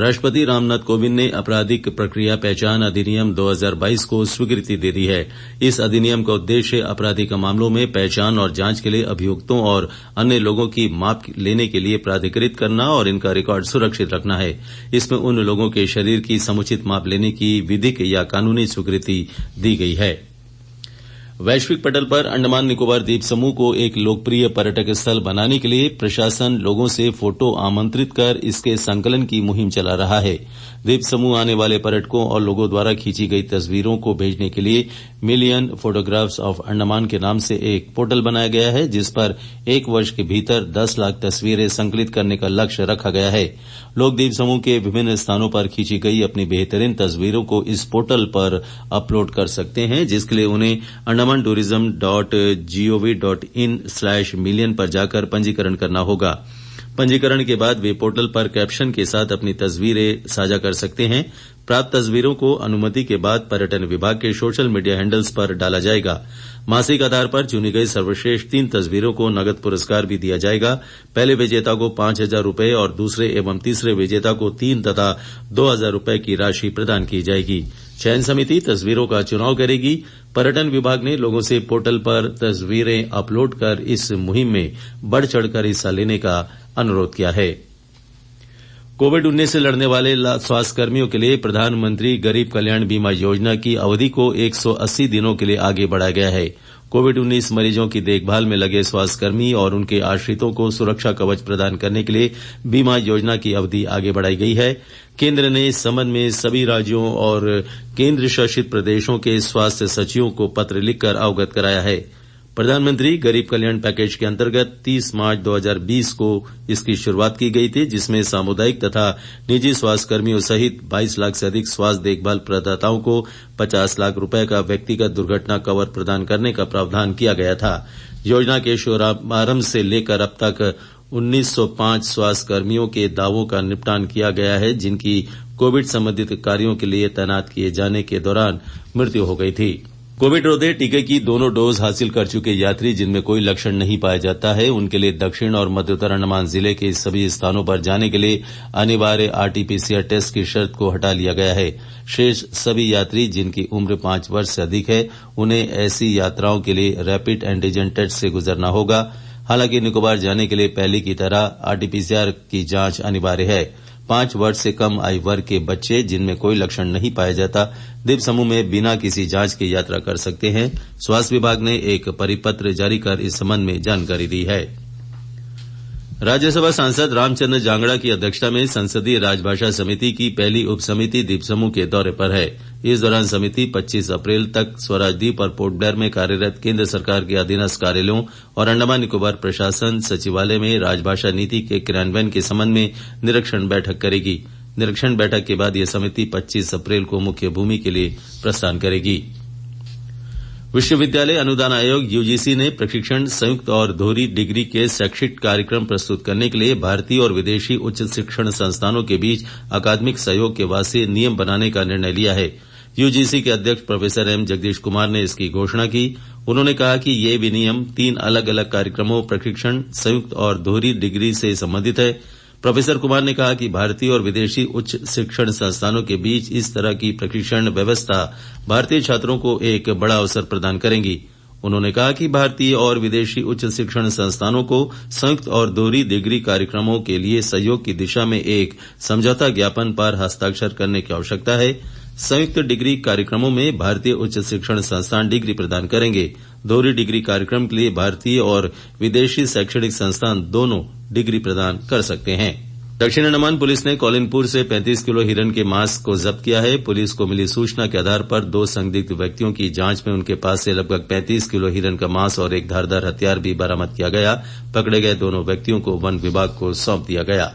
राष्ट्रपति रामनाथ कोविंद ने आपराधिक प्रक्रिया पहचान अधिनियम 2022 को स्वीकृति दे दी है। इस अधिनियम का उद्देश्य आपराधिक मामलों में पहचान और जांच के लिए अभियुक्तों और अन्य लोगों की माप लेने के लिए प्राधिकृत करना और इनका रिकॉर्ड सुरक्षित रखना है। इसमें उन लोगों के शरीर की समुचित माप लेने की विधिक या कानूनी स्वीकृति दी गई है। वैश्विक पटल पर अंडमान निकोबार द्वीप समूह को एक लोकप्रिय पर्यटक स्थल बनाने के लिए प्रशासन लोगों से फोटो आमंत्रित कर इसके संकलन की मुहिम चला रहा है। द्वीप समूह आने वाले पर्यटकों और लोगों द्वारा खींची गई तस्वीरों को भेजने के लिए मिलियन फोटोग्राफ्स ऑफ अंडमान के नाम से एक पोर्टल बनाया गया है, जिस पर 1 वर्ष के भीतर 10 लाख तस्वीरें संकलित करने का लक्ष्य रखा गया है। लोग द्वीप समूह के विभिन्न स्थानों पर खींची गई अपनी बेहतरीन तस्वीरों को इस पोर्टल पर अपलोड कर सकते हैं, जिसके लिए उन्हें andaman.tourism.gov.in/million पर जाकर पंजीकरण करना होगा। पंजीकरण के बाद वे पोर्टल पर कैप्शन के साथ अपनी तस्वीरें साझा कर सकते हैं। प्राप्त तस्वीरों को अनुमति के बाद पर्यटन विभाग के सोशल मीडिया हैंडल्स पर डाला जाएगा। मासिक आधार पर चुनी गई सर्वश्रेष्ठ 3 तस्वीरों को नगद पुरस्कार भी दिया जाएगा। पहले विजेता को 5,000 रूपये और दूसरे एवं तीसरे विजेता को 3 तथा 2,000 रूपये की राशि प्रदान की जाएगी। चयन समिति तस्वीरों का चुनाव करेगी। पर्यटन विभाग ने लोगों से पोर्टल पर तस्वीरें अपलोड कर इस मुहिम में बढ़ चढ़कर हिस्सा लेने का अनुरोध किया है। कोविड-19 से लड़ने वाले स्वास्थ्यकर्मियों के लिए प्रधानमंत्री गरीब कल्याण बीमा योजना की अवधि को 180 दिनों के लिए आगे बढ़ाया गया है। कोविड-19 मरीजों की देखभाल में लगे स्वास्थ्यकर्मी और उनके आश्रितों को सुरक्षा कवच प्रदान करने के लिए बीमा योजना की अवधि आगे बढ़ाई गई है। केंद्र ने इस संबंध में सभी राज्यों और केंद्र शासित प्रदेशों के स्वास्थ्य सचिवों को पत्र लिखकर अवगत कराया है। प्रधानमंत्री गरीब कल्याण पैकेज के अंतर्गत 30 मार्च 2020 को इसकी शुरुआत की गई थी, जिसमें सामुदायिक तथा निजी स्वास्थ्यकर्मियों सहित 22 लाख से अधिक स्वास्थ्य देखभाल प्रदाताओं को 50 लाख रुपए का व्यक्तिगत दुर्घटना कवर प्रदान करने का प्रावधान किया गया था। योजना के शुभारंभ से लेकर अब तक 1905 स्वास्थ्यकर्मियों के दावों का निपटान किया गया है, जिनकी कोविड संबंधित कार्यों के लिए तैनात किए जाने के दौरान मृत्यु हो गई थी। कोविड रोधी टीके की दोनों डोज हासिल कर चुके यात्री जिनमें कोई लक्षण नहीं पाया जाता है, उनके लिए दक्षिण और मध्य उत्तर अंडमान जिले के सभी स्थानों पर जाने के लिए अनिवार्य आरटी-पीसीआर टेस्ट की शर्त को हटा लिया गया है। शेष सभी यात्री जिनकी उम्र 5 वर्ष से अधिक है, उन्हें ऐसी यात्राओं के लिए रैपिड एंटीजन टेस्ट से गुजरना होगा। हालांकि निकोबार जाने के लिए पहले की तरह आरटी-पीसीआर की जांच अनिवार्य है। 5 वर्ष से कम आयु वर्ग के बच्चे जिनमें कोई लक्षण नहीं पाया जाता, द्वीप समूह में बिना किसी जांच के यात्रा कर सकते हैं। स्वास्थ्य विभाग ने एक परिपत्र जारी कर इस संबंध में जानकारी दी है। राज्यसभा सांसद रामचंद्र जांगड़ा की अध्यक्षता में संसदीय राजभाषा समिति की पहली उप समिति द्वीप समूह के दौरे पर है। इस दौरान समिति 25 अप्रैल तक स्वराज द्वीप और पोर्ट ब्लेयर में कार्यरत केंद्र सरकार के अधीनस्थ कार्यालयों और अंडमान निकोबार प्रशासन सचिवालय में राजभाषा नीति के क्रियान्वयन के संबंध में निरीक्षण बैठक करेगी। निरीक्षण बैठक के बाद यह समिति 25 अप्रैल को मुख्य भूमि के लिए प्रस्थान करेगी। विश्वविद्यालय अनुदान आयोग यूजीसी ने प्रशिक्षण, संयुक्त और दोहरी डिग्री के शैक्षिक कार्यक्रम प्रस्तुत करने के लिए भारतीय और विदेशी उच्च शिक्षण संस्थानों के बीच अकादमिक सहयोग के वास्ते नियम बनाने का निर्णय लिया है। यूजीसी के अध्यक्ष प्रोफेसर एम जगदीश कुमार ने इसकी घोषणा की। उन्होंने कहा कि ये विनियम 3 अलग अलग कार्यक्रमों प्रशिक्षण, संयुक्त और दोहरी डिग्री से संबंधित है। प्रोफेसर कुमार ने कहा कि भारतीय और विदेशी उच्च शिक्षण संस्थानों के बीच इस तरह की प्रशिक्षण व्यवस्था भारतीय छात्रों को एक बड़ा अवसर प्रदान करेंगी। उन्होंने कहा कि भारतीय और विदेशी उच्च शिक्षण संस्थानों को संयुक्त और दोहरी डिग्री कार्यक्रमों के लिए सहयोग की दिशा में एक समझौता ज्ञापन पर हस्ताक्षर करने की आवश्यकता है। संयुक्त डिग्री कार्यक्रमों में भारतीय उच्च शिक्षण संस्थान डिग्री प्रदान करेंगे। दोहरी डिग्री कार्यक्रम के लिए भारतीय और विदेशी शैक्षणिक संस्थान दोनों डिग्री प्रदान कर सकते हैं। दक्षिण अंडमान पुलिस ने कौलिनपुर से 35 किलो हिरन के मांस को जब्त किया है। पुलिस को मिली सूचना के आधार पर 2 संदिग्ध व्यक्तियों की जांच में उनके पास से लगभग 35 किलो हिरन का मांस और एक धारदार हथियार भी बरामद किया गया। पकड़े गए दोनों व्यक्तियों को वन विभाग को सौंप दिया गया।